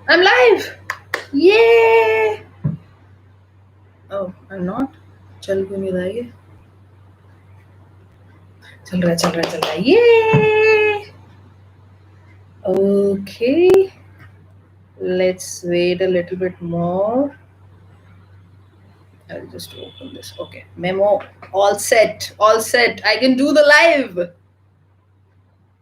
I'm live. Yay! Oh, I'm not. चल क्यों नहीं रहा ये? चल रहा है. Yay! Okay. Let's wait a little bit more. I'll just open this. Okay. Memo. All set. All set. I can do the live.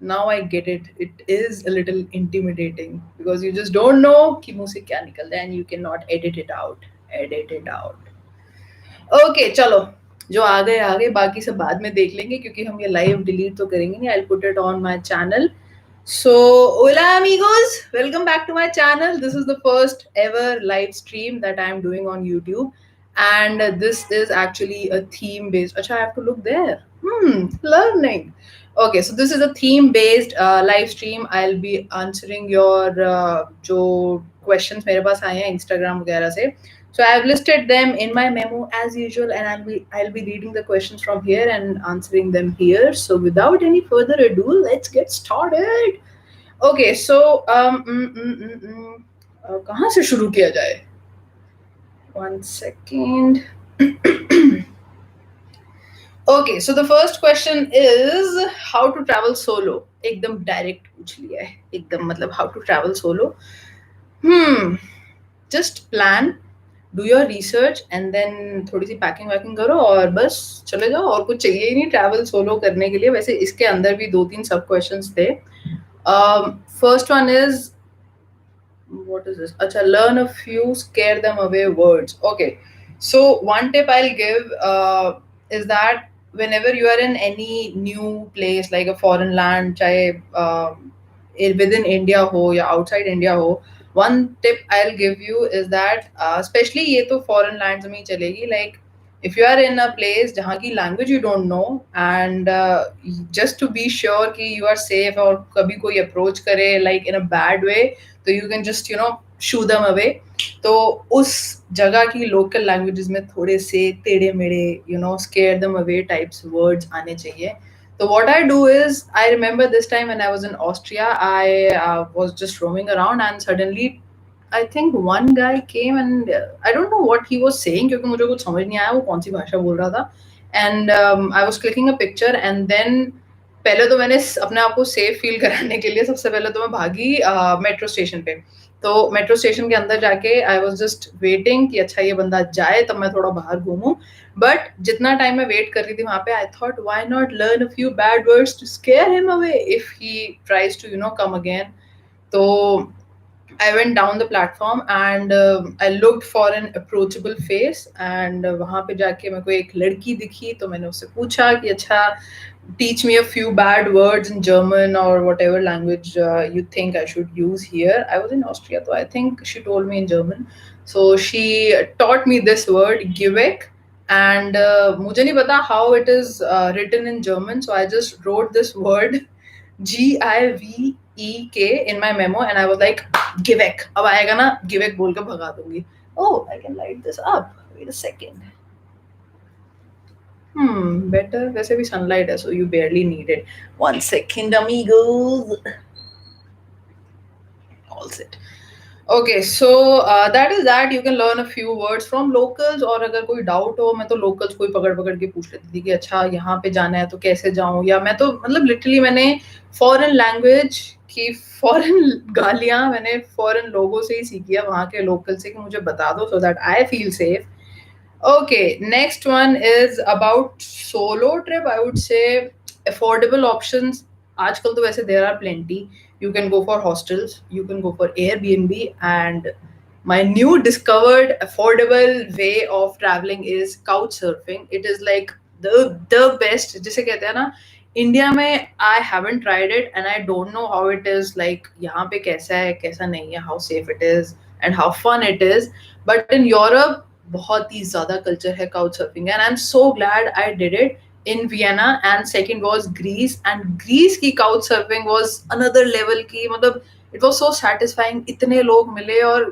Now I get it. It is a little intimidating because you just don't know कि मुंह से क्या निकल रहा है and you cannot edit it out. Edit it out. Okay चलो जो आ गए बाकी सब बाद में देख लेंगे क्योंकि हम ये लाइव डिलीट तो करेंगे नहीं. I put it on my channel. So, hola amigos, welcome back to my channel. This is the first ever live stream that I'm doing on YouTube, and this is actually a theme based. Acha, I have to look there. Learning. Okay, so this is a theme based live stream. I'll be answering your जो questions मेरे पास आए हैं Instagram वगैरह से. So I have listed them in my memo as usual, and I'll be reading the questions from here and answering them here. So without any further ado, let's get started. Okay, so कहाँ से शुरू किया जाए? One second. Okay, so the first question is how to travel solo. एकदम direct पूछ लिया है. एकदम मतलब how to travel solo. Just plan. Do your research and then थोड़ी सी पैकिंग वैकिंग करो और बस चले जाओ. और कुछ चाहिए ही नहीं ट्रैवल सोलो करने के लिए. वैसे इसके अंदर भी 2-3 सब क्वेश्चंस थे. First one is what is this? Acha, learn a few scare them away words. Okay, so one tip I'll give is that whenever you are in any new place like a foreign land, chahe within India ho ya outside India ho, one tip I'll give you is that especially ये तो foreign lands में ही चलेगी. Like if you are in a place जहाँ की language you don't know, and just to be sure कि you are safe और कभी कोई approach करे like in a bad way, तो you can just shoo them away. तो उस जगह की local languages में थोड़े से टेढ़े मेढ़े scare them away types words आने चाहिए. So what I do is, I remember this time when I was in Austria, I was just roaming around and suddenly I think one guy came and I don't know what he was saying क्योंकि मुझे कुछ समझ नहीं आया वो कौन सी भाषा बोल रहा था. And I was clicking a picture and then पहले तो मैंने अपने आप को सेफ फील कराने के लिए सबसे पहले तो मैं भागी मेट्रो स्टेशन पे. तो मेट्रो स्टेशन के अंदर जाके आई वॉज जस्ट वेटिंग कि अच्छा ये बंदा जाए तब मैं थोड़ा बाहर घूमूं. बट जितना टाइम मैं वेट कर रही थी वहां पे I thought why not learn a few bad words to scare him away if he tries to come again. तो I went down the platform and I looked for an approachable face and वहाँ पे जाके मेरे को एक लड़की दिखी तो मैंने उससे पूछा कि अच्छा teach me a few bad words in German or whatever language you think I should use here. I was in Austria, so I think she told me in German. So she taught me this word, Givek, and मुझे नहीं पता how it is written in German, so I just wrote this word GIVEK in my memo and I was like Givek. अब आएगा ना Givek बोल के भगा दूंगी. Oh, I can light this up. Wait a second. Better. वैसे भी sunlight है, so you barely need it. One second, amigos. All set. Okay, so that is that. You can learn a few words from locals. और अगर कोई doubt हो, मैं तो locals को ही पकड़ पकड़ के पूछ लेती थी कि अच्छा यहाँ पे जाना है तो कैसे जाऊँ. या मैं तो मतलब literally मैंने foreign language की foreign गालियाँ मैंने foreign लोगों से ही सीखी है वहाँ के local से कि मुझे बता दो so that I feel safe. Okay, next one is about solo trip. I would say affordable options. आजकल तो वैसे there are plenty. You can go for hostels, you can go for Airbnb, and my new discovered affordable way of traveling is couch surfing. It is like the best. जिसे कहते हैं ना India में I haven't tried it and I don't know how it is like यहाँ पे कैसा है कैसा नहीं है, how safe it is and how fun it is. But in Europe बहुत ही ज्यादा कल्चर है couch surfing and I am so glad I did it in Vienna. And second was Greece, and Greece की couch surfing was another level की मतलब it was so satisfying. इतने लोग मिले और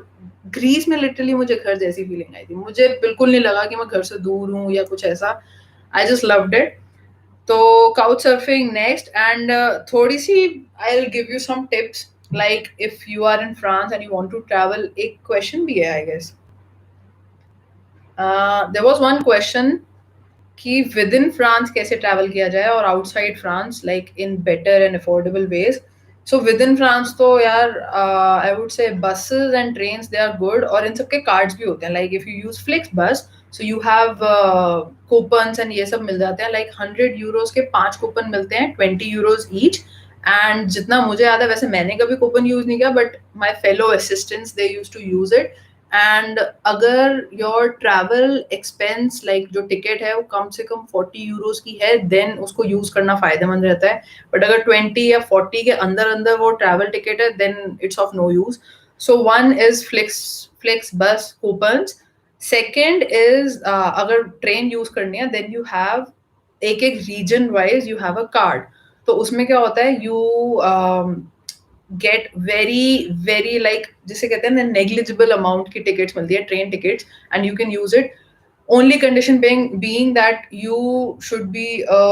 ग्रीस में लिटरली मुझे घर जैसी फीलिंग आई थी. मुझे बिल्कुल नहीं लगा कि मैं घर से दूर हूँ या कुछ ऐसा. I just loved it. तो काउच सर्फिंग नेक्स्ट. एंड थोड़ी सी I will give you some tips. Like if you are in France and you want to travel, एक question भी है I guess. There was one question कि with in France कैसे travel किया जाए और outside France like in better and affordable ways. So with in France तो यार I would say buses and trains they are good और इन सबके कार्ड्स भी होते हैं. Like if you use Flix bus so you have coupons and ये सब मिल जाते हैं. लाइक 100 यूरोज के 5 कूपन मिलते हैं, 20 यूरोज ईच. एंड जितना मुझे याद है, वैसे मैंने कभी कूपन यूज नहीं किया, but my fellow assistants they used to use it. And अगर योर ट्रैवल एक्सपेंस लाइक जो टिकट है वो कम से कम 40 यूरोज की है, देन उसको यूज करना फायदेमंद रहता है. बट अगर 20 या 40 के अंदर अंदर वो ट्रैवल टिकट है, then it's of no use. So one is Flix bus coupons. Second is अगर ट्रेन यूज करनी है, देन यू हैव एक एक region wise you have a card. तो उसमें क्या होता है, यू गेट वेरी लाइक जिसे कहते हैं ना नेग्लिजिबल अमाउंट की टिकट्स मिलती है, train tickets, and you can use it. Only condition being that you should be a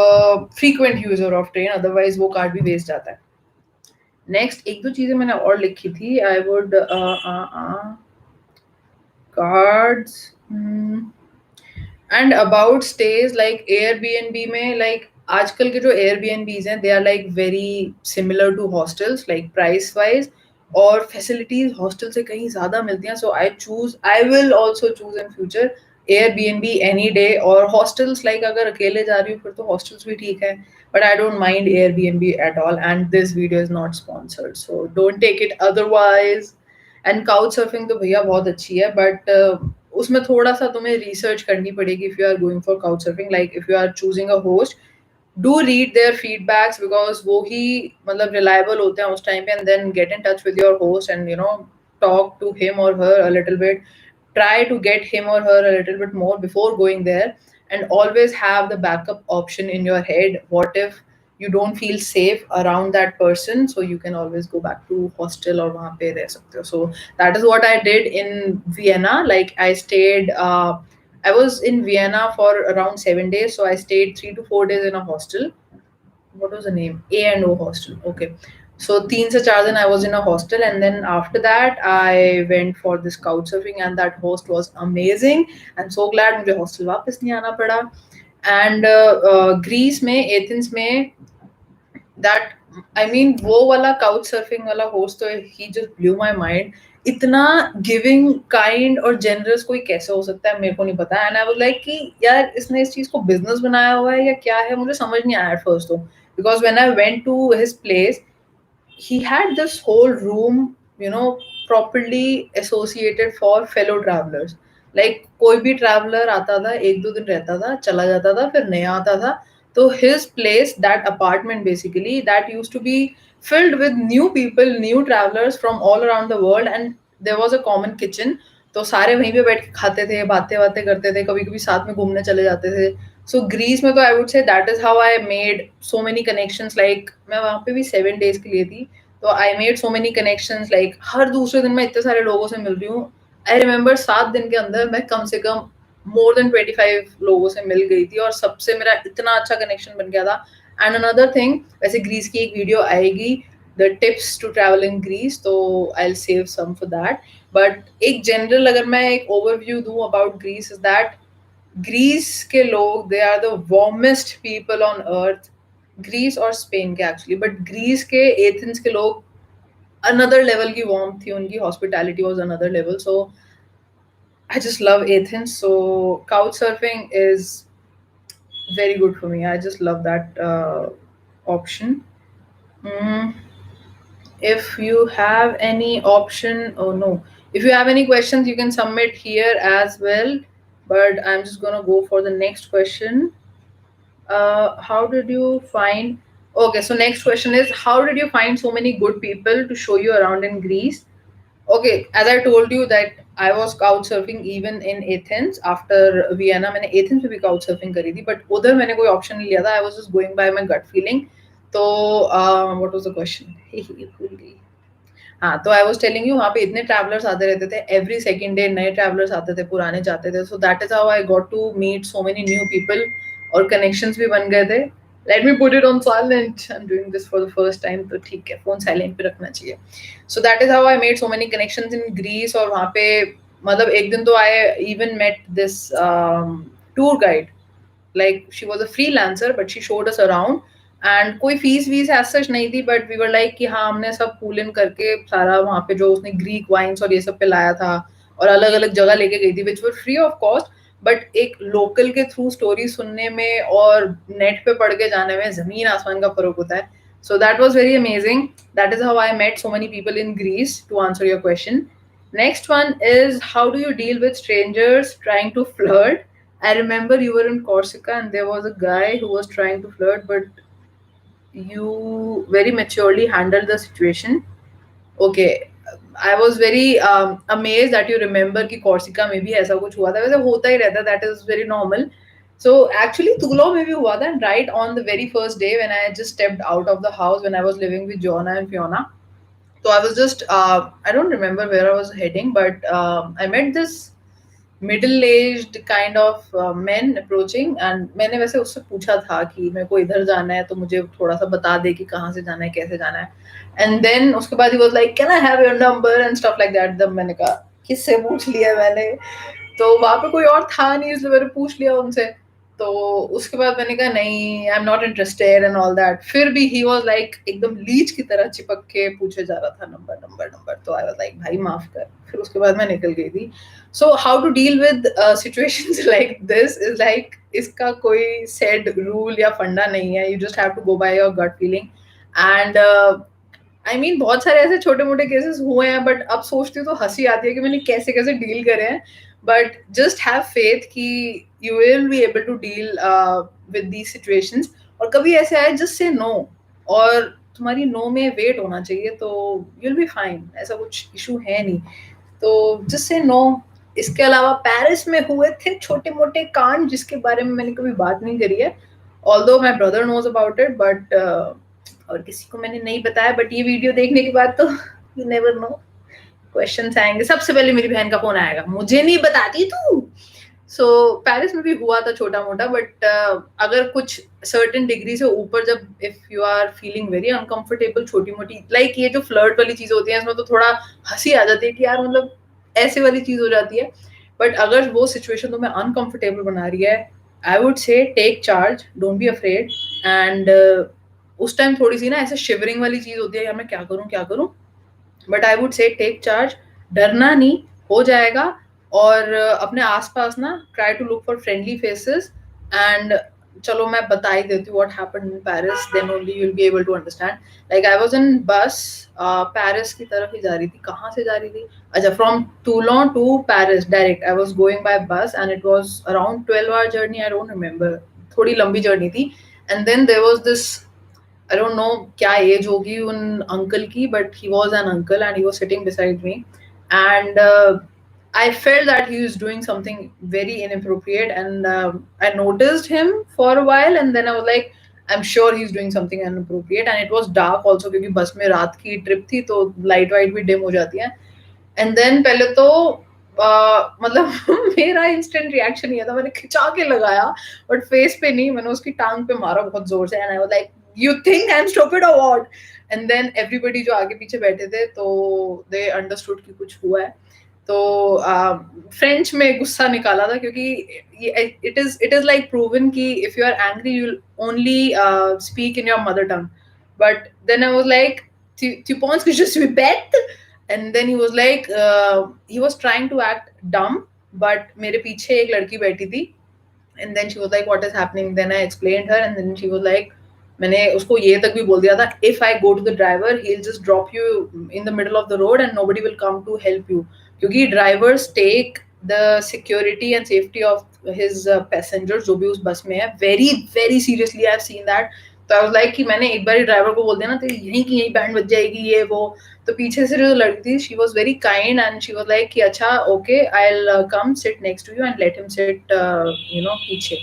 frequent user of train, otherwise वो कार्ड भी वेस्ट जाता है. नेक्स्ट एक दो चीजें मैंने और लिखी थी. I would cards and about stays like Airbnb में. लाइक आजकल के जो एयरबीएनबीज हैं, they are like very similar to hostels like price wise, और फैसिलिटीज हॉस्टल से कहीं ज्यादा मिलती हैं. So I will also choose in future Airbnb any day. और हॉस्टल्स लाइक अगर अकेले जा रही हूँ फिर तो हॉस्टल्स भी ठीक है, but I don't mind Airbnb at all. And this video is not sponsored, so don't take it otherwise. And couch surfing तो भैया बहुत अच्छी है, but उसमें थोड़ा सा तुम्हें research करनी पड़ेगी if you are going for couch surfing. Like if you are choosing a host, do read their feedbacks because वो ही मतलब reliable होते हैं उस time पे. And then get in touch with your host and talk to him or her a little bit. Try to get him or her a little bit more before going there, and always have the backup option in your head. What if you don't feel safe around that person, so you can always go back to hostel or wahan pe reh sakte ho. So that is what I did in Vienna. Like I was in Vienna for around 7 days, so I stayed 3 to 4 days in a hostel. What was the name? A&O hostel. Okay. So 3 से 4 दिन I was in a hostel, and then after that I went for this couch surfing, and that host was amazing. I'm so glad मुझे hostel वापस नहीं आना पड़ा. And Greece में, Athens में, that I mean वो वाला couch surfing वाला host तो he just blew my mind. इतना गिविंग काइंड और जेनरस कोई कैसे हो सकता है मेरे को नहीं पता. एंड आई वाज लाइक कि यार इसने इस चीज को बिजनेस बनाया हुआ है या क्या है, मुझे समझ नहीं आया एट फर्स्ट. तो because when I went to his place, he had this whole room, properly associated for fellow travelers. Like कोई भी traveler आता था, एक दो दिन रहता था, चला जाता था, फिर नया आता था. तो his place, that apartment basically, that used to be filled with new people, new travelers from all around the world, and there was a common kitchen. तो सारे वहीं पे बैठ के खाते थे, बातें बातें करते थे, कभी कभी साथ में घूमने चले जाते थे. सो ग्रीस में तो आई would say that is how I made so many connections. Like मैं वहाँ पे भी 7 days के लिए थी, तो I made so many connections. Like हर दूसरे दिन मैं इतने सारे लोगों से मिल रही हूँ. आई रिमेम्बर 7 दिन के अंदर मैं कम से कम मोर देन 25 लोगों से मिल गई थी, और सबसे मेरा इतना अच्छा कनेक्शन बन गया था. एंड अनदर थिंग, वैसे ग्रीस की एक वीडियो आएगी, the tips to travel in Greece, तो I will save some for that. But एक जनरल अगर मैं एक ओवरव्यू दूं about Greece, is that Greece के लोग, they are the warmest people on earth. Greece और स्पेन के एक्चुअली, बट ग्रीस के एथेंस के लोग another level की warmth थी उनकी, hospitality was another level. So I just love Athens. So couch surfing is very good for me. I just love that option. Mm. If you have any option, oh no, if you have any questions you can submit here as well, but I'm just gonna go for the next question. How did you find, okay, so next question is, how did you find so many good people to show you around in Greece? Okay, as I told you that I was couch surfing even in Athens. After Vienna मैंने Athens में भी couch surfing करी थी, but उधर मैंने कोई option नहीं लिया था. I was just going by my gut feeling. तो what was the question? भूल गई. हाँ, तो आई वॉज टेलिंग यू, वहाँ पे इतने ट्रैवलर्स आते रहते थे, एवरी सेकेंड डे नए ट्रैवलर्स आते थे, पुराने जाते थे. So that is how I got to meet so many new people, और कनेक्शंस भी बन गए थे. Let me put it on silent. I'm doing this for the first time, तो ठीक है, phone silent पे रखना चाहिए. So that is how I made so many connections in Greece. और वहाँ पे मतलब एक दिन तो I even met this tour guide. Like she was a freelancer, but she showed us around. And कोई फीस वीस as such नहीं थी, but we were like कि हाँ हमने सब pull in करके सारा वहाँ पे जो उसने Greek wines और ये सब पे लाया था और अलग अलग जगह लेके गई थी, which were free of cost. But एक लोकल के थ्रू स्टोरी सुनने में और नेट पे पढ़ के जाने में जमीन आसमान का फर्क होता है. So that was very amazing. That is how I met so many people in Greece, to answer your question. Next one is, how do you deal with strangers trying to flirt? I remember you were in Corsica and there was a guy who was trying to flirt, but you very maturely handled the situation. Okay, I was very amazed that you remember कि Corsica में भी ऐसा कुछ हुआ था. वैसे होता ही रहता है, that is very normal. So actually तुगलो में भी हुआ था, and right on the very first day when I just stepped out of the house when I was living with Jonah and Fiona. So I was just I don't remember where I was heading, but I met this middle aged kind of man approaching, and मैंने वैसे उससे पूछा था कि मेरे को इधर जाना है तो मुझे थोड़ा सा बता दे कि कहाँ से जाना है, कैसे जाना है. एंड देन उसके बाद he was like can I have your number and stuff like that. तब मैंने कहा किससे पूछ लिया मैंने, तो वहां पे कोई और था नहीं इसलिए मैंने पूछ लिया उनसे. तो उसके बाद मैंने कहा नहीं, आई am not interested and all that. फिर भी ही वाज लाइक एकदम लीच की तरह चिपक के पूछे जा रहा था नंबर नंबर नंबर. तो आई वाज लाइक भाई माफ कर. फिर उसके बाद मैं निकल गई थी. So how to deal with situations like this is like इसका कोई said rule या फंडा नहीं है. You just have to go by your gut feeling. And I mean बहुत सारे ऐसे छोटे मोटे केसेस हुए हैं, बट अब सोचती हूँ तो हंसी आती है कि मैंने कैसे कैसे डील करे हैं. बट जस्ट हैव फेथ कि you will be able to deal with these situations. और कभी ऐसे आए जस्ट से नो, और तुम्हारी नो में वेट होना चाहिए, तो यू विल बी फाइन. ऐसा कुछ इशू है नहीं, तो जस्ट से नो. इसके अलावा पेरिस में हुए थे छोटे मोटे कांड जिसके बारे में मैंने कभी बात नहीं करी है. Although my brother knows about it, but और किसी को मैंने नहीं बताया. बट ये वीडियो देखने के बाद तो यू नेवर नो, क्वेश्चंस आएंगे. सबसे पहले मेरी बहन का फोन आएगा, मुझे नहीं बताती तू. सो पेरिस में भी हुआ था छोटा मोटा, बट अगर कुछ सर्टेन डिग्री से ऊपर, जब if you are feeling very uncomfortable, छोटी मोटी लाइक ये जो फ्लर्ट वाली चीज होती है इसमें तो थोड़ा हंसी आ जाती है कि यार मतलब ऐसे वाली चीज हो जाती है. बट अगर वो सिचुएशन तुम्हें अनकंफर्टेबल बना रही है, I would say take charge, don't be afraid. And उस टाइम थोड़ी सी ना ऐसे शिवरिंग वाली चीज होती है, यार मैं क्या करूं क्या करूं. But I would say take charge, डरना नहीं, हो जाएगा. और अपने आसपास ना try to look for friendly faces. And चलो मैं बता ही देती हूँ what happened in Paris, then only you will be able to understand. Like I was in bus, Paris की तरफ ही जा रही थी. कहाँ से जा रही थी, अच्छा from Toulon to Paris direct. I was going by bus and it was around 12 hour journey, I don't remember, थोड़ी लंबी जर्नी थी. And then there was this, I don't know क्या एज होगी उन अंकल की, but he was an uncle and he was sitting beside me. And I felt that he was doing something very inappropriate, and I noticed him for a while, and then I was like, I'm sure he's doing something inappropriate. And it was dark also क्योंकि बस में रात की trip थी तो light white भी dim हो जाती है. एंड देन पहले तो मतलब मेरा इंस्टेंट रिएक्शन ये था, मैंने खिंचा के लगाया बट फेस पे नहीं, मैंने उसकी टांग पे मारा बहुत जोर से. And I was like you think I'm stupid or what? And then everybody जो आगे पीछे बैठे थे तो they understood कि कुछ हुआ है. तो फ्रेंच में गुस्सा निकाला था क्योंकि it is like proven कि if you are angry you'll only speak in your mother tongue. But then I was like tu penses que je suis bête? And then he was like he was trying to act dumb, but मेरे पीछे एक लड़की बैठी थी. And then she was like what is happening? Then I explained her, and then she was like, मैंने उसको ये तक भी बोल दिया था, if I go to the driver he'll just drop you in the middle of the road and nobody will come to help you, क्योंकि drivers take the security and safety of his passengers जो भी उस बस में है very very seriously. I've seen that. तो I was like कि मैंने एक बार ड्राइवर को बोल दिया ना तो यहीं की यहीं बैंड बज जाएगी ये वो. तो पीछे से जो लड़की थी she was very kind and she was like कि अच्छा okay I'll come sit next to you and let him sit पीछे.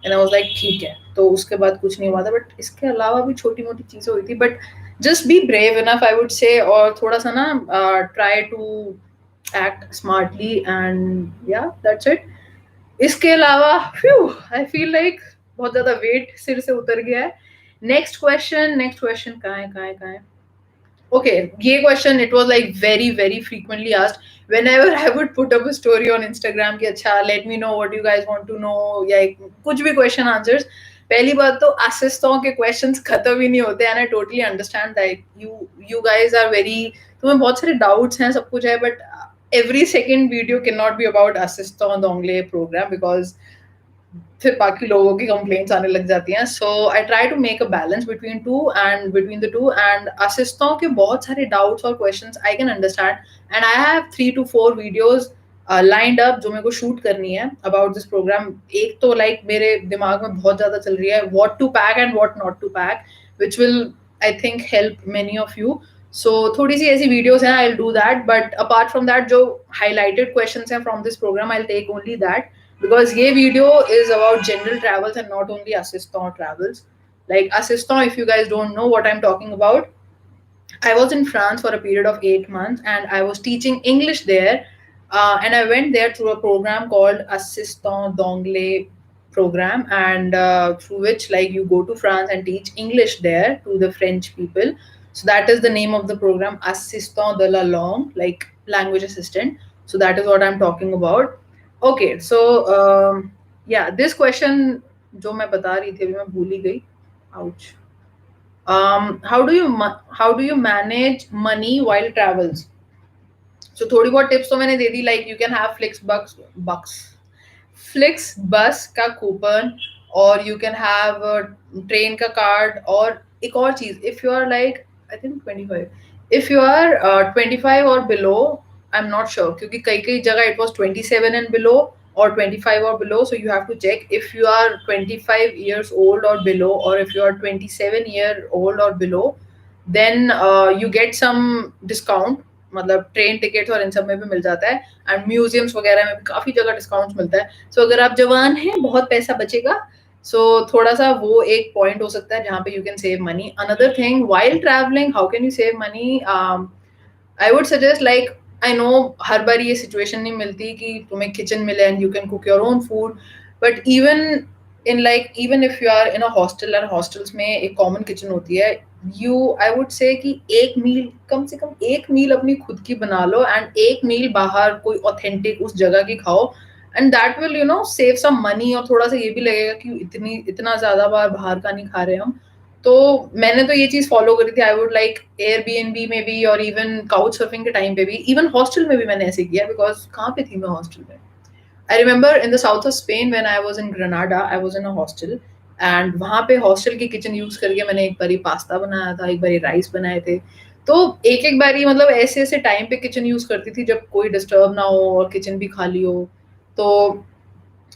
And I was like ठीक है. तो उसके बाद कुछ नहीं हुआ था, बट इसके अलावा भी छोटी मोटी चीजें हुई थी. But just be brave enough I would say, और थोड़ा सा ना try to act smartly, and या दैट्स इट. इसके अलावा आई फील लाइक बहुत ज्यादा वेट सिर से उतर गया है. नेक्स्ट क्वेश्चन कहाँ है? Okay, ये question it was like very very frequently asked whenever I would put up a story on Instagram कि अच्छा let me know what you guys want to know या कुछ भी question answers. पहली बात तो assistant के questions खत्म ही नहीं होते and I totally understand that you guys are very तुम्हें बहुत सारे doubts हैं सब कुछ है but every second video cannot be about assistant d'anglais program because फिर बाकी लोगों की कंप्लेंट्स आने लग जाती हैं. So I try to make a balance between the two and असिस्टों के बहुत सारे डाउट्स और questions I can understand and I have 3 to 4 videos lined up जो मेरे को शूट करनी है अबाउट दिस प्रोग्राम. एक तो लाइक मेरे दिमाग में बहुत ज्यादा चल रही है what to pack and what not to pack which will I think help many of you. So थोड़ी सी ऐसी वीडियोस हैं, I will do that, but apart from that जो हाईलाइटेड क्वेश्चंस हैं from this programme I will take only that because ये video is about general travels and not only assistant travels. Like assistant, if you guys don't know what I'm talking about, I was in France for a period of 8 months and I was teaching English there. And I went there through a program called Assistant d'Anglais program, and through which like you go to France and teach English there to the French people. So that is the name of the program, Assistant de la Langue, like language assistant. So that is what I'm talking about. Okay, so yeah, this question जो मैं बता रही थी अभी मैं भूल ही गई. Ouch. How do you manage money while travels? So थोड़ी बहुत टिप्स तो मैंने दे दी, like you can have Flix bus का कूपन और यू कैन हैव ट्रेन का कार्ड. और एक और चीज, if you are like I think 25, if you are 25 और below, I am not sure क्योंकि कई कई जगह इट वॉज 27 एंड बिलो और 25 or below, so you have to check. If you are 25 years old or below, or if you are 27-year-old or below, then you get some discount. मतलब train tickets और इन सब में भी मिल जाता है and museums वगैरह में भी काफी जगह डिस्काउंट मिलता है. सो अगर आप जवान हैं, बहुत पैसा बचेगा, सो थोड़ा सा वो एक पॉइंट हो सकता है जहाँ पे you can save money. Another thing, while travelling how can you save money? I would suggest, like I know हर बार ये सिचुएशन नहीं मिलती कि तुम्हें किचन मिले and you can cook your own food, but even if you are in a hostel and hostels में एक कॉमन किचन होती है, यू आई वुड से कि एक मील, कम से कम एक मील अपनी खुद की बना लो एंड एक मील बाहर कोई ऑथेंटिक उस जगह की खाओ and that will save some money. और थोड़ा सा ये भी लगेगा कि इतना ज्यादा बार बाहर का नहीं खा रहे हम. तो मैंने तो ये चीज फॉलो करी थी. आई वुड लाइक एयरबीएनबी में भी और इवन काउच सर्फिंग के टाइम पे भी, इवन हॉस्टल में भी मैंने ऐसे किया. बिकॉज कहाँ पे थी मैं हॉस्टल में? आई remember in the south of Spain when I was in Grenada, I was in a hostel and वहां पे हॉस्टल की किचन यूज करके मैंने एक बारी पास्ता बनाया था, एक बारी राइस बनाए थे. तो एक एक बारी मतलब ऐसे ऐसे टाइम पे किचन यूज करती थी जब कोई डिस्टर्ब ना हो और किचन भी खाली हो. तो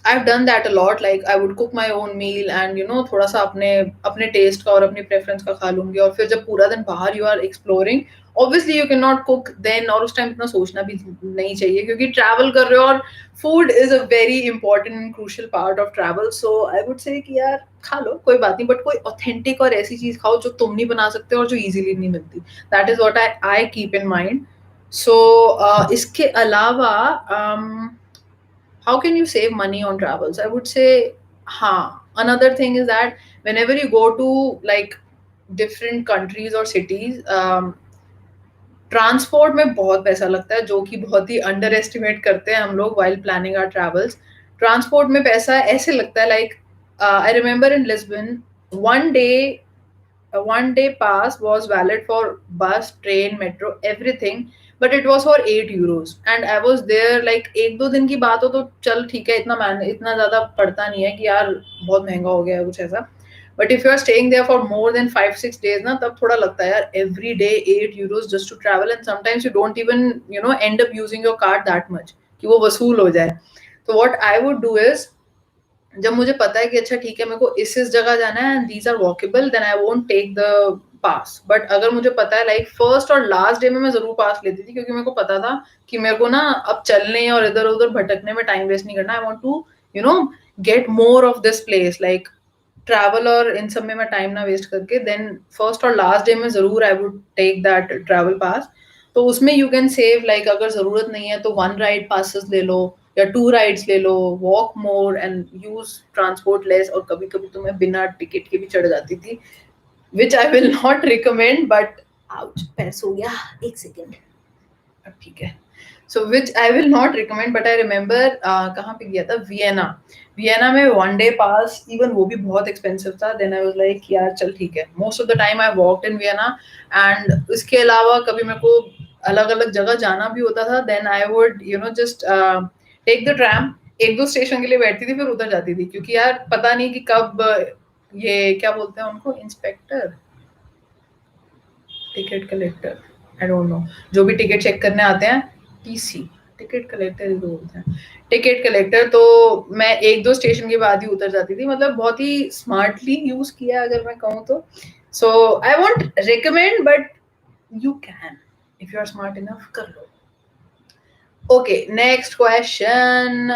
I've done that a lot. Like I would cook my own meal and थोड़ा सा अपने अपने टेस्ट का और अपनी प्रेफरेंस का खा लूंगी. और फिर जब पूरा दिन बाहर you are exploring, obviously you can not cook then, और उस टाइम इतना सोचना भी नहीं चाहिए क्योंकि ट्रैवल कर रहे हो और food is a very important and crucial part of travel. So I would say कि यार खा लो, कोई बात नहीं, बट कोई ऑथेंटिक और ऐसी चीज खाओ जो तुम नहीं बना सकते और जो इजीली नहीं मिलती. That is what I keep in mind. So इसके अलावा how can you save money on travels? I would say, another thing is that whenever you go to like different countries or cities, transport में बहुत पैसा लगता है जो कि बहुत ही अंडर एस्टिमेट करते हैं हम लोग while planning our travels. Transport में पैसा ऐसे लगता है, like I remember in Lisbon, one day a 1 day pass was valid for bus, train, metro, everything, but it was for 8 euros. And I was there like एक दो दिन की बात हो तो चल ठीक है, इतना ज्यादा पड़ता नहीं है कि यार बहुत महंगा हो गया है कुछ ऐसा. But if you are staying there for more than 5-6 days ना, तब थोड़ा लगता है यार every day 8 euros just to travel. And sometimes you don't even end up using your card that much कि वो वसूल हो जाए. तो what I would do is, जब मुझे पता है कि अच्छा ठीक है मेरे को इस जगह जाना है and these are walkable, then I won't take the pass. But अगर मुझे पता है लाइक फर्स्ट और लास्ट डे में मैं जरूर पास लेती थी क्योंकि मेरे को पता था कि मेरे को ना अब चलने और इधर उधर भटकने में टाइम वेस्ट नहीं करना. I want to get more of this place, like travel और इन सब में मैं टाइम ना वेस्ट करके देन फर्स्ट और लास्ट डे में जरूर I would take that travel pass. तो उसमें यू कैन सेव, लाइक अगर जरूरत नहीं है तो 1 राइड पासेस ले लो या 2 राइड्स ले लो, walk more and use transport less. और कभी कभी तो मैं बिना टिकट के भी चढ़ जाती थी which I will not recommend, but ouch, पैर सो गया, एक सेकेंड, अब ठीक है. So which I will not recommend, but I remember कहाँ पे गया था, वियना में one day pass, even वो भी बहुत expensive था. Then I was like यार चल ठीक है. Most of the time I walked in Vienna, and इसके अलावा कभी मेरे को अलग अलग जगह जाना भी होता था, then I would just take the tram. एक दो स्टेशन के लिए बैठती थी, फिर उतर जाती थी, क्योंकि यार पता नहीं कि कब ये क्या बोलते हैं उनको, inspector, ticket collector, I don't no, जो भी टिकट चेक करने आते हैं, टीसी, टिकट कलेक्टर ही तो बोलते हैं, टिकट कलेक्टर. तो मैं एक दो स्टेशन के बाद ही उतर जाती थी, मतलब बहुत ही स्मार्टली यूज किया अगर मैं कहूँ तो. So I won't recommend, but you can, if you are smart enough, कर लो. Okay, next question.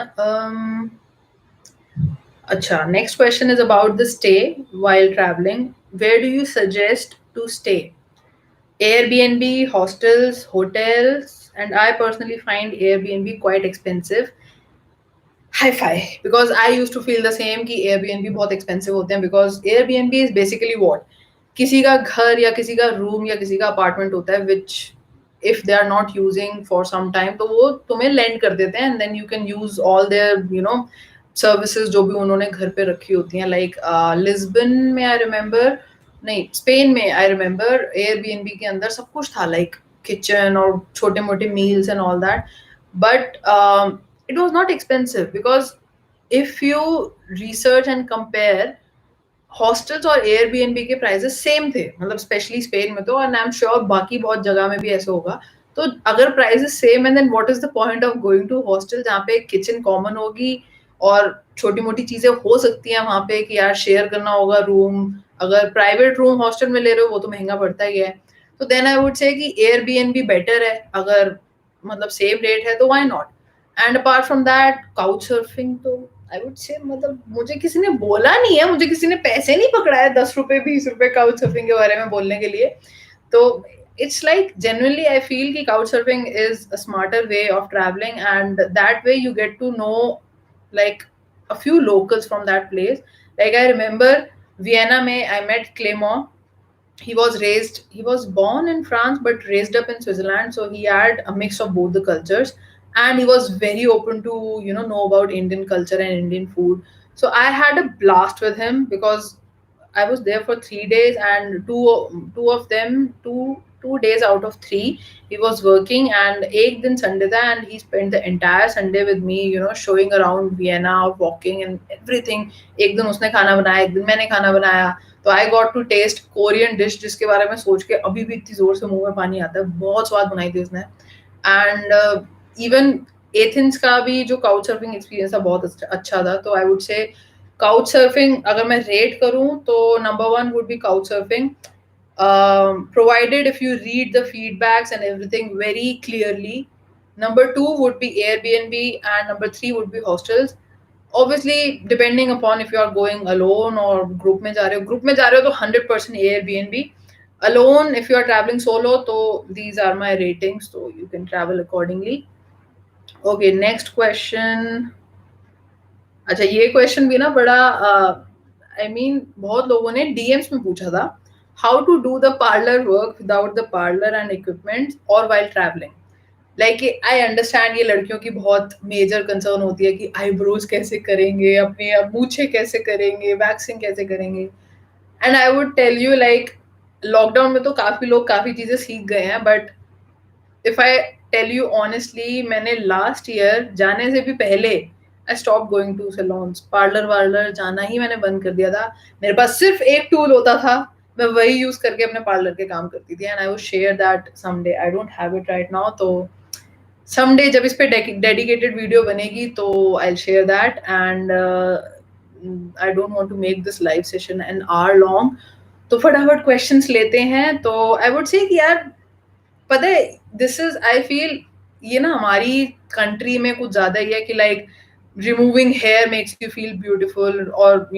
अच्छा, next question is about the stay while traveling. Where do you suggest to stay? Airbnb, hostels, hotels, and I personally find Airbnb quite expensive. Hi-fi, because I used to feel the same कि Airbnb बहुत expensive होते हैं, because Airbnb is basically what? किसी का घर या किसी का रूम या किसी का अपार्टमेंट होता है, which if they are not using for some time, तो वो तुम्हें lend कर देते हैं, and then you can use all their services जो भी उन्होंने घर पे रखी होती हैं. Like लिस्बन में I remember, नहीं स्पेन में I remember Airbnb के अंदर सब कुछ था, like kitchen और छोटे मोटे meals and all that, but it was not expensive, because if you research and compare, hostels और एयरबीएनबी के प्राइसेस सेम थे, मतलब स्पेशली स्पेन में तो, एंड आई एम श्योर बाकी बहुत जगह में भी ऐसा होगा. तो अगर प्राइसेस सेम है, then what is the point of going to hostel, जहाँ पे किचन कॉमन होगी और छोटी मोटी चीजें हो सकती हैं वहां पे, कि यार शेयर करना होगा रूम. अगर प्राइवेट रूम हॉस्टल में ले रहे हो वो तो महंगा पड़ता ही है. तो देन आई वुड से कि एयरबीएनबी बेटर है, अगर मतलब सेम रेट है तो why not. And apart from that, couch surfing तो आई वुड से, मतलब मुझे किसी ने बोला नहीं है, मुझे किसी ने पैसे नहीं पकड़ा है 10 रुपए 20 रुपए काउच सर्फिंग के बारे में बोलने के लिए. तो it's like genuinely I feel कि couch surfing is a smarter way of traveling, and that way you get to know like a few locals from that place. Like I remember Vienna में I met Clément. He was born in France but raised up in Switzerland, so he had a mix of both the cultures, and he was very open to know about Indian culture and Indian food. So I had a blast with him, because I was there for 3 days, and two of them, two days out of three, he was working, and एक दिन Sunday था, and he spent the entire Sunday with me, showing around Vienna, walking and everything. एक दिन उसने खाना बनाया, एक दिन मैंने खाना बनाया. तो I got to taste Korean dish, जिसके बारे में सोच के अभी भी इतनी जोर से मुंह में पानी आता है. बहुत स्वाद बनाई थी उसने. एंड इवन एथेंस का भी जो काउच सर्फिंग एक्सपीरियंस था बहुत अच्छा था. तो आई वुड से काउच सर्फिंग अगर मैं रेट करूं तो number 1 would be couch surfing, provided if you read the feedbacks and everything very clearly. Number 2 would be Airbnb, and number 3 would be hostels. Obviously depending upon if you are going alone or group में जा रहे हो तो 100% Airbnb. Alone, if you are traveling solo, so these are my ratings, so you can travel accordingly. Okay, next question. अच्छा, ये question भी ना बड़ा आई मीन बहुत लोगों ने डीएम्स में पूछा था. How to do the parlour work without the parlour and equipment और while travelling. Like I understand ये लड़कियों की बहुत मेजर कंसर्न होती है कि आईब्रोज कैसे करेंगे, अपने मूछे कैसे करेंगे, वैक्सिंग कैसे करेंगे. And I would tell you like lockdown में तो काफी लोग काफी चीजें सीख गए हैं, but if I tell you honestly, मैंने लास्ट ईयर जाने से भी पहले I stop going to salons. Parlour वार्लर जाना ही मैंने बंद कर दिया था. मेरे पास सिर्फ एक टूल होता था, मैं वही यूज करके अपने पार्लर के काम करती थी. And I will share that someday. I don't have it right now, तो समडे जब इस पे डेडिकेटेड वीडियो बनेगी तो I will share that. And I don't want to make this live session an hour long. तो फटाफट questions लेते हैं. तो आई वुड से कि यार पता है, दिस इज आई फील ये ना हमारी कंट्री में कुछ ज्यादा ही है कि like removing hair makes you feel beautiful, और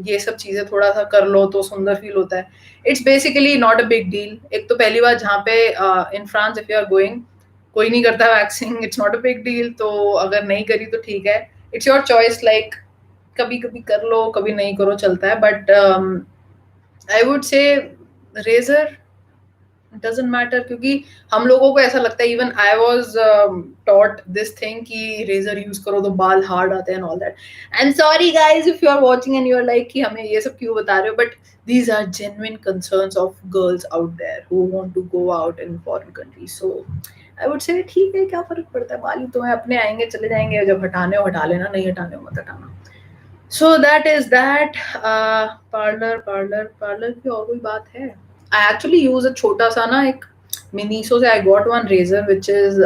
ये सब चीजें थोड़ा सा कर लो तो सुंदर फील होता है. It's basically not a big deal. एक तो पहली बार जहाँ पे in France if you are going कोई नहीं करता waxing, it's not a big deal. तो अगर नहीं करी तो ठीक है, इट्स योर चॉइस. लाइक कभी कभी कर लो, कभी नहीं करो, चलता है. But I would say razor doesn't matter, क्योंकि हम लोगों को ऐसा लगता है, even I was taught this thing कि रेजर यूज करो तो बाल हार्ड आते हैं and all that. And sorry guys if you are watching and you are like कि हमें ये सब क्यों बता रहे हो, but these are genuine concerns of girls out there who want to go out in foreign countries. So I would say ठीक है, क्या फर्क पड़ता है, बाल ही तो है, अपने आएंगे चले जाएंगे, जब हटाने हो हटा लेना, नहीं हटाने हो मत हटाना. So that is that. Parlour की और कोई बात है? I actually use a छोटा सा ना एक Miniso से I got one razor which is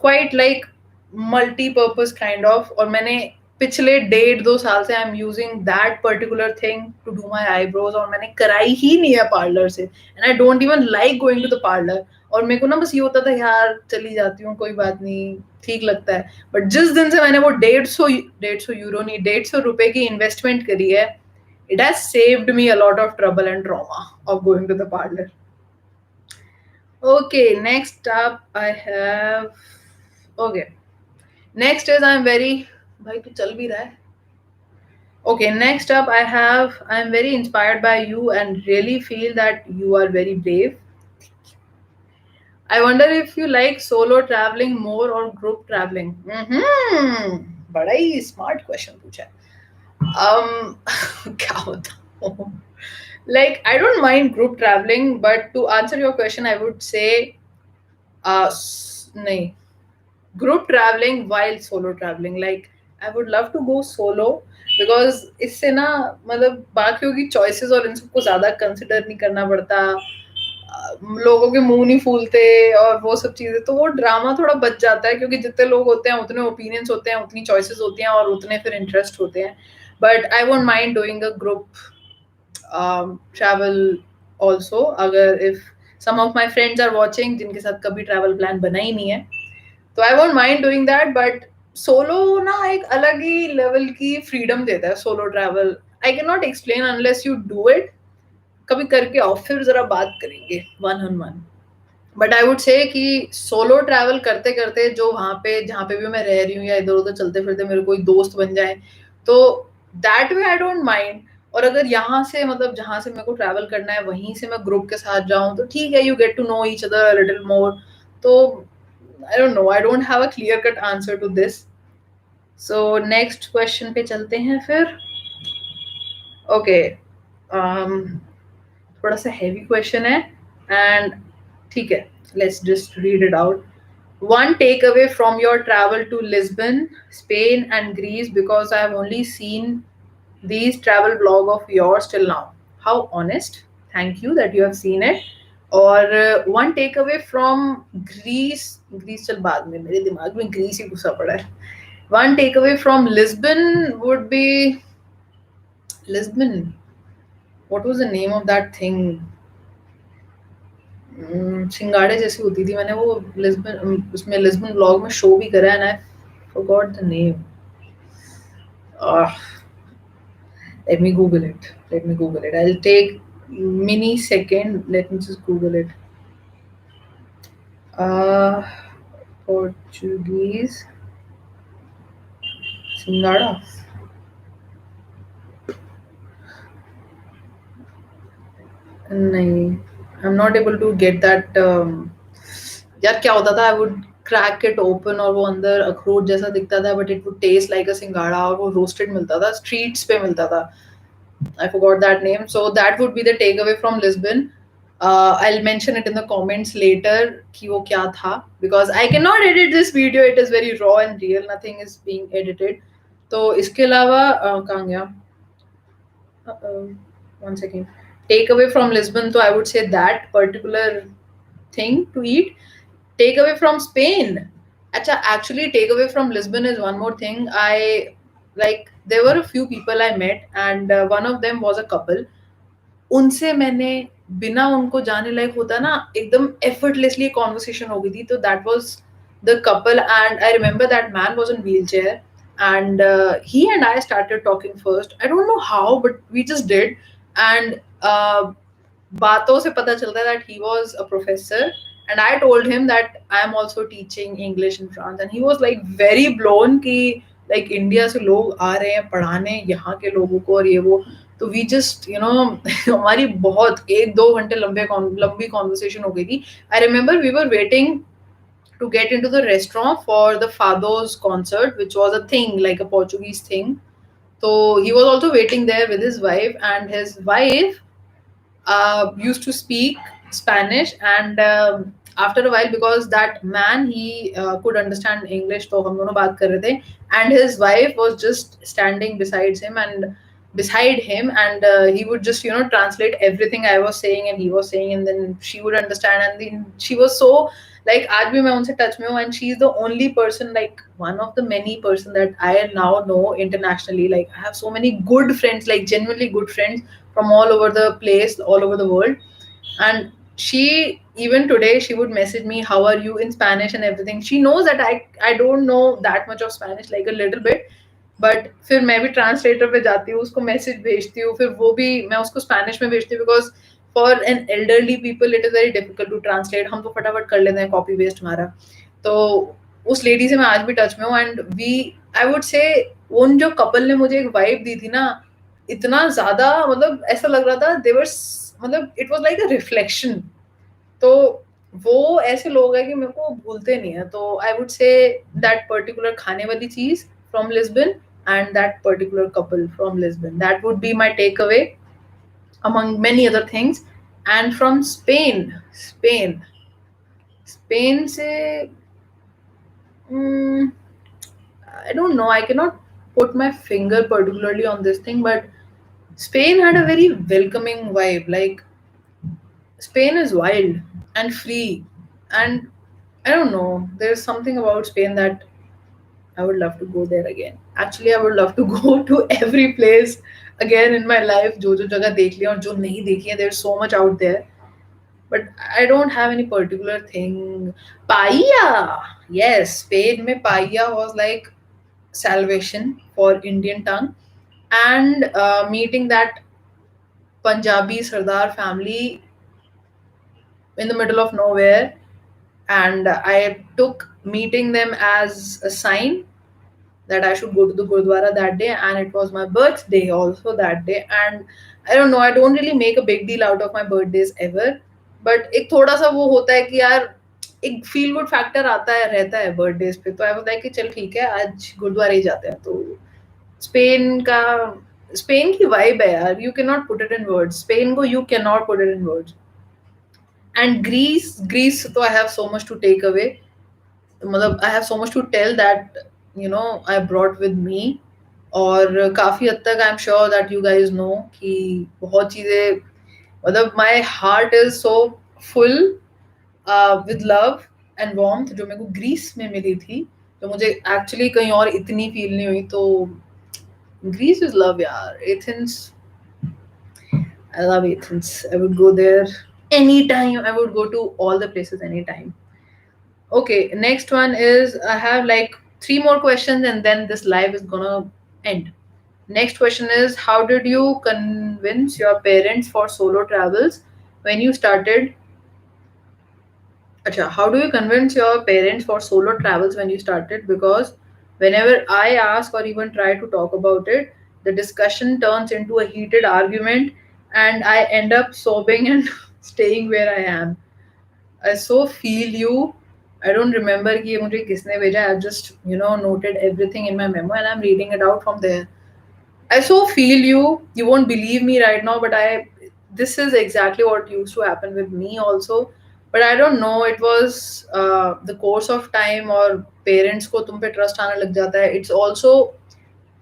quite like multi-purpose kind of, और मैंने पिछले 1.5-2 साल से I am using that particular thing to do my eyebrows, और मैंने कराई ही नहीं है पार्लर से, and I don't even like going to the parlour. और मेरे को ना बस ये होता था यार चली जाती हूँ, कोई बात नहीं, ठीक लगता है. बट जिस दिन से मैंने वो 150 यूरो नहीं, 150 रुपए की इन्वेस्टमेंट करी है, it has saved me a lot of trouble and trauma of going to the parlor. Okay, next up I have, okay, next is I'm very, bhai tu chal bhi raha hai. Okay, next up I am very inspired by you and really feel that you are very brave. I wonder if you like solo traveling more or group traveling. बड़ा ही smart question पूछा है. क्या बताऊँ? Like, I don't mind group traveling, but to answer your question, I would say, nahi, group traveling while solo traveling. Like, I would love to go solo because इससे ना मतलब बाकियों की choices और इन सबको ज़्यादा consider नहीं करना पड़ता, लोगों के मुंह नहीं फूलते और वो सब चीजें, तो वो ड्रामा थोड़ा बच जाता है, क्योंकि जितने लोग होते हैं उतने ओपिनियंस होते हैं, उतनी चॉइसेस होती हैं और उतने फिर इंटरेस्ट होते हैं. But I won't mind doing a group travel also, अगर if some of my friends are watching जिनके साथ कभी ट्रैवल प्लान बना ही नहीं है, तो आई won't mind doing that. But solo ना एक अलग ही लेवल की फ्रीडम देता है solo travel. I can not explain unless you do it. कभी करके आओ, फिर जरा बात करेंगे one on one. But I would say कि सोलो ट्रैवल करते करते जो वहाँ पे जहाँ पे भी मैं रह रही हूँ या इधर उधर चलते फिरते मेरे कोई दोस्त बन जाए, तो that way I don't mind. और अगर यहाँ से मतलब जहाँ से मेरे को ट्रैवल करना है वहीं से मैं ग्रुप के साथ जाऊँ तो ठीक है, you get to know each other little more. तो I don't know, I don't have a clear cut answer to this. So next question पे चलते हैं फिर. ओके, थोड़ा सा हैवी क्वेश्चन है एंड ठीक है, let's just read it out. One takeaway from your travel to Lisbon, Spain and Greece, because I have only seen these travel vlog of yours till now. How honest. Thank you that you have seen it. और one takeaway from Greece, Greece चल बाद में, मेरे दिमाग में Greece ही घुसा पड़ा है. One takeaway from Lisbon would be Lisbon. What was the name of that thing? सिंगाड़े जैसी होती थी, मैंने वो लिस्बन, उसमें लिस्बन ब्लॉग में शो भी करा है, and I forgot the name. Let me Google it. I'll take mini second. Let me just Google it. Portuguese सिंगाड़ा. नहीं, I'm not able to get that. यार क्या होता था, I would crack it open और वो अंदर अखरोट जैसा दिखता था, but it would taste like a सिंगाड़ा, और वो roasted मिलता था, streets पे मिलता था. I forgot that name. So that would be the takeaway from Lisbon. I'll mention it in the comments later कि वो क्या था, because I cannot edit this video. It is very raw and real. Nothing is being edited. तो इसके अलावा कहाँ गया? One second. Takeaway from Lisbon. So I would say that particular thing to eat. Takeaway from Spain. Actually, takeaway from Lisbon is one more thing. There were a few people I met, and one of them was a couple. उनसे मैंने बिना उनको जाने लायक होता ना एकदम effortlessly conversation हो गई थी. तो that was the couple, and I remember that man was in wheelchair, and he and I started talking first. I don't know how, but we just did, and बातों से पता चलता है that he was a professor, and I told him that I am also teaching English in France, and he was like very blown कि like India से लोग आ रहे हैं पढ़ाने यहाँ के लोगों को और ये वो. तो वी जस्ट हमारी बहुत 1-2 घंटे लंबी कॉन्वर्सेशन हो गई थी. I remember we were waiting to get into the restaurant for the Fado's concert, which was a thing, like a Portuguese thing. So he was also waiting there with his wife, and his wife used to speak Spanish. And after a while, because that man, he could understand English, तो हम दोनों बात कर रहे थे, and his wife was just standing beside him, and he would just translate everything I was saying and he was saying, and then she would understand, and then she was so like आज भी मैं उनसे touch में हूँ, and she's the only person, like one of the many person that I now know internationally. Like I have so many good friends, like genuinely good friends from all over the place, all over the world. And she, even today, she would message me, how are you, in Spanish and everything. She knows that I don't know that much of Spanish, like a little bit. But फिर मैं भी translator पे जाती हूँ, उसको message भेजती हूँ, फिर वो भी मैं उसको स्पेनिश में भेजती हूँ, because for an elderly people it is very difficult to translate. हम तो फटाफट कर लेते हैं कॉपी पेस्ट हमारा. तो उस लेडी से मैं आज भी टच में हूँ. एंड वी, आई वुड से, उन जो कपल ने मुझे एक वाइब दी थी ना, इतना ज्यादा, मतलब ऐसा लग रहा था देवर, मतलब it was like a reflection. तो वो ऐसे लोग हैं कि मेरे को भूलते नहीं है. तो आई वुड से दैट पर्टिकुलर खाने वाली चीज from Lisbon and that particular couple from Lisbon, that would be my takeaway among many other things. And from Spain se, mm, I don't know, I cannot put my finger particularly on this thing, but Spain had a very welcoming vibe. Like Spain is wild and free, and I don't know, there's something about Spain that I would love to go there again. Actually, I would love to go to every place again in my life. जो जगह देख लिया और जो नहीं देखी है, there's so much out there. But I don't have any particular thing. Paella, yes, Spain में paella was like salvation for Indian tongue, and meeting that Punjabi Sardar family in the middle of nowhere, and I took meeting them as a sign that I should go to the Gurdwara that day, and it was my birthday also that day. And I don't know, I don't really make a big deal out of my birthdays ever, but एक थोड़ा सा वो होता है कि यार एक feel good factor आता है, रहता है बर्थडेज पे. तो आई वाज लाइक कि चल ठीक है, आज गुरुद्वारा ही जाते हैं. तो स्पेन का, स्पेन की वाइब है यार, you can not put it in words. Spain को you can not put it in words. And Greece तो I have so much to take away. मतलब I have so much to tell that I brought with me. और काफी हद तक I am sure that you guys know कि बहुत चीजें, मतलब my heart is so full with love and warmth जो मेरे को ग्रीस में मिली थी, जो मुझे एक्चुअली कहीं और इतनी फील नहीं हुई. तो ग्रीस इज लव यार. Athens, I love Athens. I would go there anytime. I would go to all the places anytime. Okay, next one is, I have like 3 more questions and then this live is gonna end. Next question is, how did you convince your parents for solo travels when you started? Acha, how do you convince your parents for solo travels when you started? Because whenever I ask or even try to talk about it, the discussion turns into a heated argument and I end up sobbing and staying where I am. I so feel you. I don't remember कि ये मुझे किसने भेजा. I've just noted everything in my memo and I'm reading it out from there. I so feel you. You won't believe me right now, but this is exactly what used to happen with me also. But I don't know. It was the course of time, or parents को तुम पे trust आने लग जाता है. It's also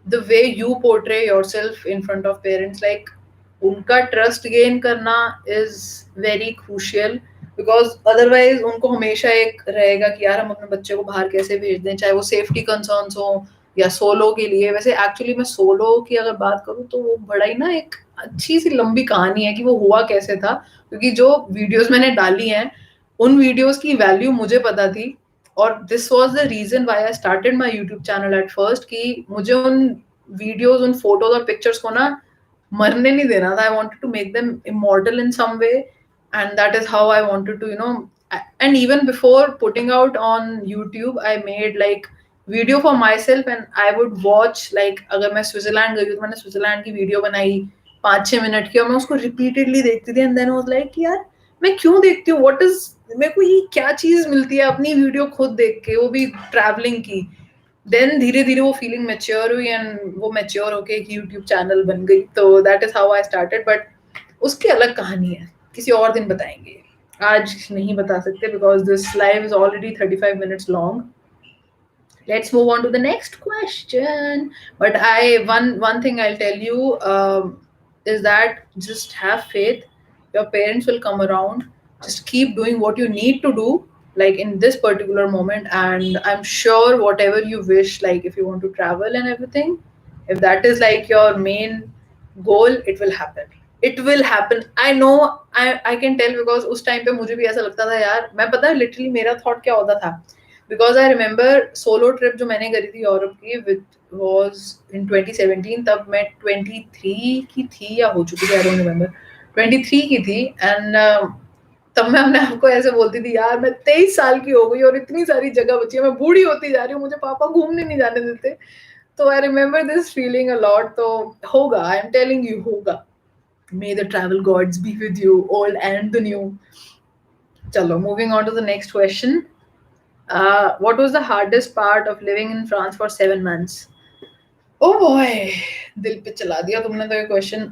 the way you portray yourself in front of parents. Like उनका trust gain करना is very crucial, because otherwise उनको हमेशा एक रहेगा कि यार हम अपने बच्चे को बाहर कैसे भेज दें, चाहे वो सेफ्टी कंसर्न्स हो या सोलो के लिए. वैसे एक्चुअली मैं सोलो की अगर बात करूँ तो वो बड़ा ही ना एक अच्छी सी लंबी कहानी है कि वो हुआ कैसे था. क्योंकि जो वीडियोस मैंने डाली हैं उन वीडियोस की वैल्यू मुझे पता थी, और this was the reason why I started my YouTube channel at first, कि मुझे उन वीडियोस, उन फोटोज और पिक्चर्स को ना मरने नहीं देना था. I wanted to make them immortal in some way, and that is how I wanted to and even before putting out on YouTube, I made like video for myself, and I would watch, like अगर मैं Switzerland गई तो मैंने Switzerland की video बनाई, 5-6 minute की, और मैं उसको रिपीटेडली देखती थी एंड देन वाज लाइक यार मैं क्यों देखती हूँ, व्हाट इज, मेरे को ये क्या चीज मिलती है अपनी वीडियो खुद देख के, वो भी ट्रैवलिंग की. देन धीरे धीरे वो फीलिंग मैच्योर हुई एंड वो मैच्योर होके एक यूट्यूब चैनल बन गई. तो that is how I started. But उसकी अलग कहानी है, किसी और दिन बताएंगे, आज नहीं बता सकते because this live is already 35 minutes long. Let's move on to the next question. But I one thing I'll tell you is that just have faith. Your parents will come around. Just keep doing what you need to do, like in this particular moment. And I'm sure whatever you wish, like if you want to travel and everything, if that is like your main goal, it will happen. It will happen. I know. I can tell because उस time पे मुझे भी ऐसा लगता था यार. मैं पता है literally मेरा thought क्या होता था. Because I remember solo trip जो मैंने करी थी यूरोप की विद वाज इन 2017. तब मैं 23 की थी या हो चुकी थी, आई डोंट रिमेंबर. 23 की थी एंड तब मैं अपने आप को ऐसे बोलती थी यार मैं 23 साल की हो गई और इतनी सारी जगह बची है, मैं बूढ़ी होती जा रही हूँ, मुझे पापा घूमने नहीं जाने देते. तो I remember this feeling a lot. तो होगा, आई एम टेलिंग यू होगा. May the travel gods be with you, old and the new. चलो moving on to the next question. What was the hardest part of living in France for 7 months? Oh boy, दिल पे चला दिया तुमने तो ये question.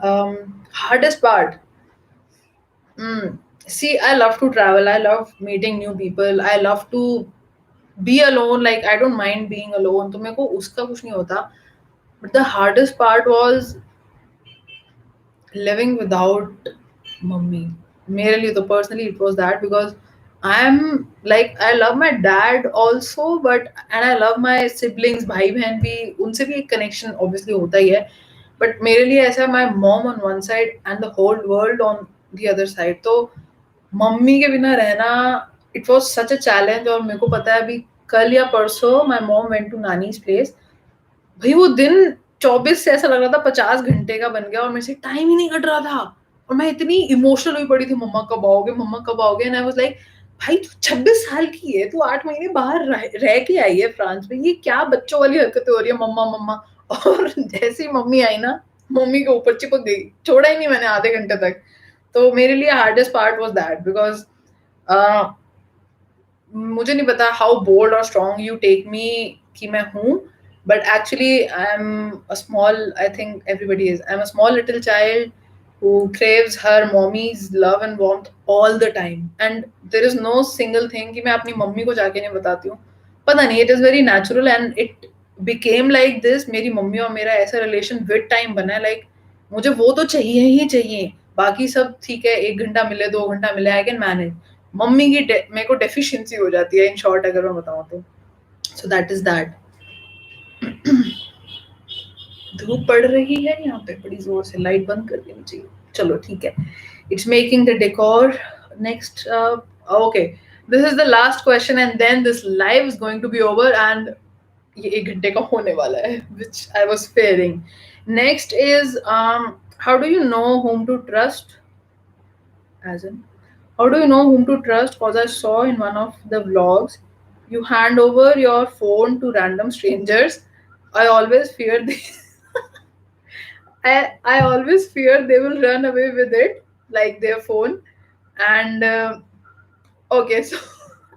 Hardest part. See, I love to travel. I love meeting new people. I love to be alone. Like I don't mind being alone. तो मेरे को उसका कुछ नहीं होता. But the hardest part was living without mummy. मेरे लिए तो personally it was that because I'm like I love my dad also but and I love my siblings, भाई बहन भी, उनसे भी एक connection obviously होता ही है. But मेरे लिए ऐसा my mom on one side and the whole world on the other side. तो मम्मी के बिना रहना it was such a challenge. और मेरे को पता है अभी कल या परसों my mom went to नानी's place. भाई वो दिन 24 से ऐसा लग रहा था 50 घंटे का बन गया और मेरे से टाइम ही नहीं कट रहा था. और मैं इतनी इमोशनल हुई पड़ी थी, मम्मा कब आओगे, मम्मा कब आओगे. एंड आई वाज लाइक भाई तू 26 साल की है, तू 8 महीने बाहर रह के आई है फ्रांस में, ये क्या बच्चों वाली हरकतें हो रही है मम्मा मम्मा. और जैसी मम्मी आई ना, मम्मी के ऊपर चिपक गई, छोड़ा ही नहीं मैंने आधे घंटे तक. तो मेरे लिए hardest part was that because मुझे नहीं पता हाउ बोल्ड और स्ट्रॉन्ग यू टेक मी कि मैं हूँ. But actually I'm a small, I think everybody is, I'm a small little child who craves her mommy's love and warmth all the time. And there is no single thing कि मैं अपनी mummy को जाके नहीं बताती हूँ. पता नहीं, it is very natural and it became like this. मेरी मम्मी और मेरा ऐसा relation with time बना है, like मुझे वो तो चाहिए ही चाहिए, बाकी सब ठीक है, 1 घंटा मिले 2 घंटा मिले I can manage. मम्मी की मेरे को डेफिशिएंसी हो जाती है, इन शॉर्ट अगर मैं बताऊँ तो. So that is that. धूप पड़ रही है यहाँ पे बड़ी जोर से, लाइट बंद कर देनी चाहिए. चलो ठीक है. It's making the decor. Next, okay, this is the last question and then this live is going to be over and ये 1 घंटे का होने वाला है, which I was fearing. Next is how do you know whom to trust? As in, how do you know whom to trust? Because I saw in one of the vlogs you hand over your phone to random strangers. I always fear they I always fear they will run away with it, like their phone. And okay, so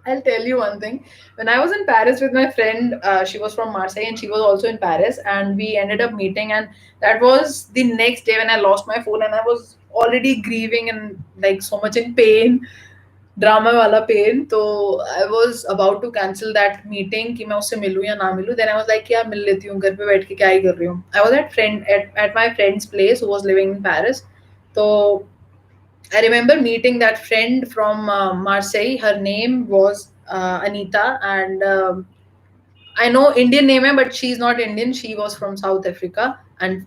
I'll tell you one thing. When I was in Paris with my friend, she was from Marseille and she was also in Paris, and we ended up meeting. And that was the next day when I lost my phone, and I was already grieving and like so much in pain. Drama वाला pen. तो I was about to cancel that meeting कि मैं उससे मिलूँ या ना मिलूँ. Then I was like यार मिल लेती हूँ, घर पे बैठ के क्या ही कर रही हूँ. I was at my friends place who was living in Paris. तो I remember meeting that friend from Marseille. Her name was Anita, and I know Indian name hai, but she's not Indian. She was from South Africa, and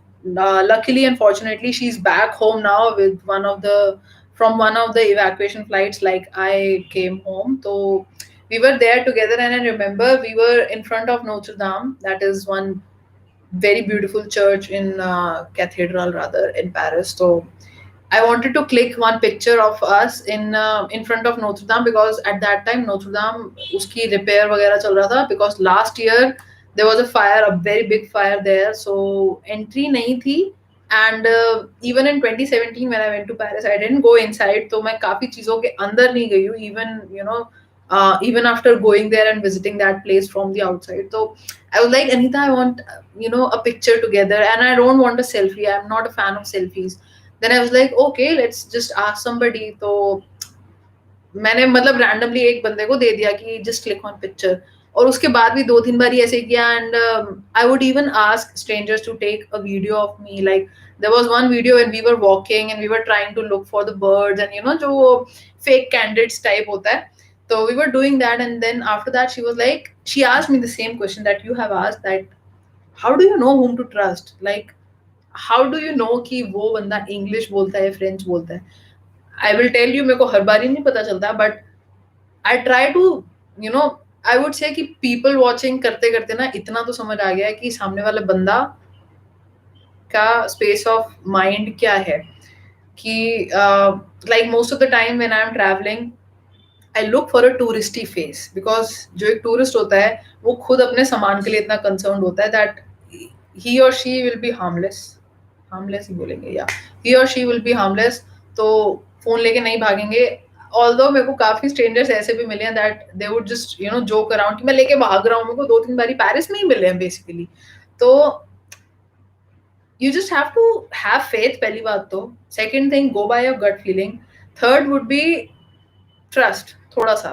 luckily and fortunately, she's back home now with one of the evacuation flights. Like I came home, so we were there together, and I remember we were in front of Notre Dame. That is one very beautiful church in cathedral rather in Paris. So I wanted to click one picture of us in front of Notre Dame because at that time Notre Dame uski repair वगैरह चल रहा था because last year there was a fire, a very big fire there, so entry नहीं थी. And even in 2017 when I went to Paris, I didn't go inside, तो मैं काफी चीजों के अंदर नहीं गई हूँ, even even after going there and visiting that place from the outside. So I was like, Anita, I want a picture together, and I don't want a selfie. I'm not a fan of selfies. Then I was like, okay, let's just ask somebody. तो मैंने मतलब randomly एक बंदे को दे दिया कि just click on picture, और उसके बाद भी 2-3 बार ऐसे किया, and I would even ask strangers to take a video of me. Like there was one video when we were walking and we were trying to look for the birds, and जो fake candidates type होता है, तो we were doing that. And then after that she was like, she asked me the same question that you have asked, that how do you know whom to trust, like how do you no कि वो बंदा English बोलता है, French बोलता है. I will tell you, मेरे को हर बार ही नहीं पता चलता, but I try to you know I would say कि पीपल वॉचिंग करते करते ना इतना तो समझ आ गया है कि सामने वाला बंदा का स्पेस ऑफ माइंड क्या है. कि like most of the time when I am travelling, I look for a touristy face, because जो एक टूरिस्ट होता है वो खुद अपने सामान के लिए इतना कंसर्न होता है that he or she will be harmless. Harmless ही बोलेंगे, या he or she will be harmless. तो फोन लेके नहीं भागेंगे. ऑल्दो मेरे को काफी स्ट्रेंजर्स ऐसे भी मिले हैं that they would just joke around कि मैं लेके भाग रहा हूँ. मेरे को 2-3 बारी पेरिस में ही मिले हैं बेसिकली. तो you just have to have faith, पहली बात तो. Second thing, go by your gut feeling. Third would be trust, थोड़ा सा,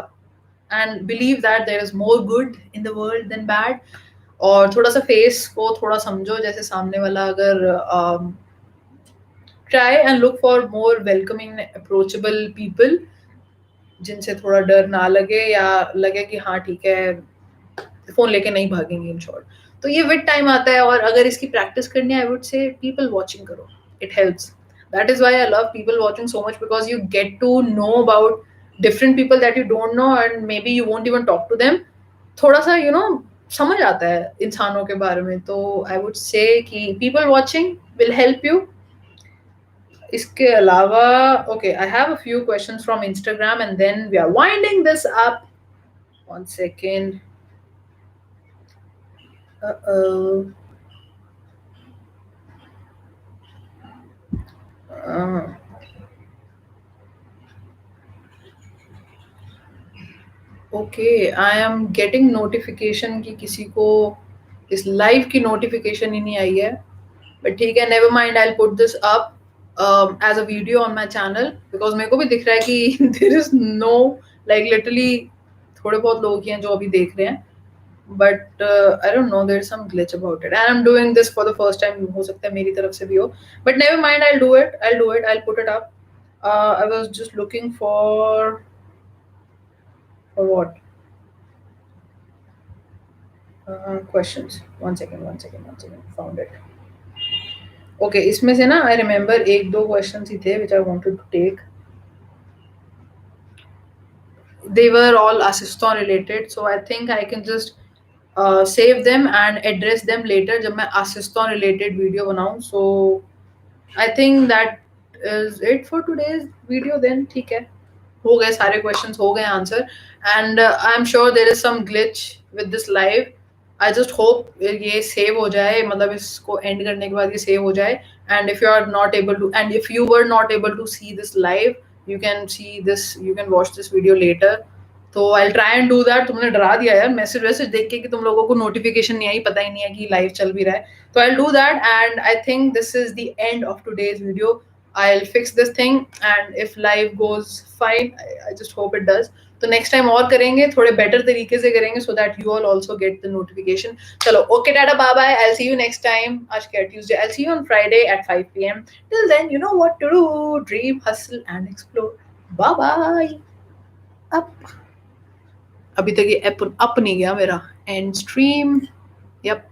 and believe that there is more good in the world than bad. और थोड़ा सा फेस को थोड़ा समझो, जैसे सामने वाला अगर try and look for more welcoming, approachable people जिनसे थोड़ा डर ना लगे, या लगे कि हाँ ठीक है फोन लेके नहीं भागेंगे, इन शॉर्ट. तो ये विद टाइम आता है, और अगर इसकी प्रैक्टिस करनी है, I would say people watching करो. It helps. That is why I love people watching so much, because you get to know about different people that you don't know, and maybe you won't even talk to them. थोड़ा सा समझ आता है इंसानों के बारे में. तो आई वुड से कि people watching will help you. इसके अलावा okay, I have a few questions from Instagram and then we are winding this up. One second. Uh-oh. Okay, I am getting notification कि किसी को इस लाइव की notification ही नहीं आई है. बट ठीक है, never mind, I will put this up as a video on my channel, because मेरे को भी दिख रहा है कि there is no, like literally थोड़े बहुत लोग ही हैं जो अभी देख रहे हैं. But I don't know, there is some glitch about it, and I am doing this for the first time. हो सकता है मेरी तरफ से भी हो, but never mind, I will do it, I will do it, I will put it up. I was just looking for what? Questions. One second. Found it. Okay, इसमें से ना I remember 1-2 questions ही थे which I wanted to take. They were all assistant related, so I think I can just save them and address them later जब मैं assistant related video बनाऊँ. So I think that is it for today's video then. ठीक है, हो गए सारे questions, हो गए answer. And I am sure there is some glitch with this live. I just hope ये सेव हो जाए, मतलब इसको एंड करने के बाद ये सेव हो जाए. And if you are not able to, and if you were not able to see this live, you can see this, you can watch this video later. तो I try and do that. तुमने डरा दिया यार message वैसेज देख के कि तुम लोगों को नोटिफिकेशन नहीं आई, पता ही नहीं है कि लाइव चल भी रहा है. तो I do that, and I think this is the end of today's video. I'll fix this thing, and if live goes fine, I just hope it does. तो next time और करेंगे, थोड़े better तरीके से करेंगे, so that you all also get the notification. चलो, okay, Tata, bye bye. I'll see you next time. आज क्या Tuesday? I'll see you on Friday at 5 p.m. Till then, you know what to do. Dream, hustle, and explore. Bye bye. Up. अभी तक ये up नहीं गया मेरा end stream. Yep.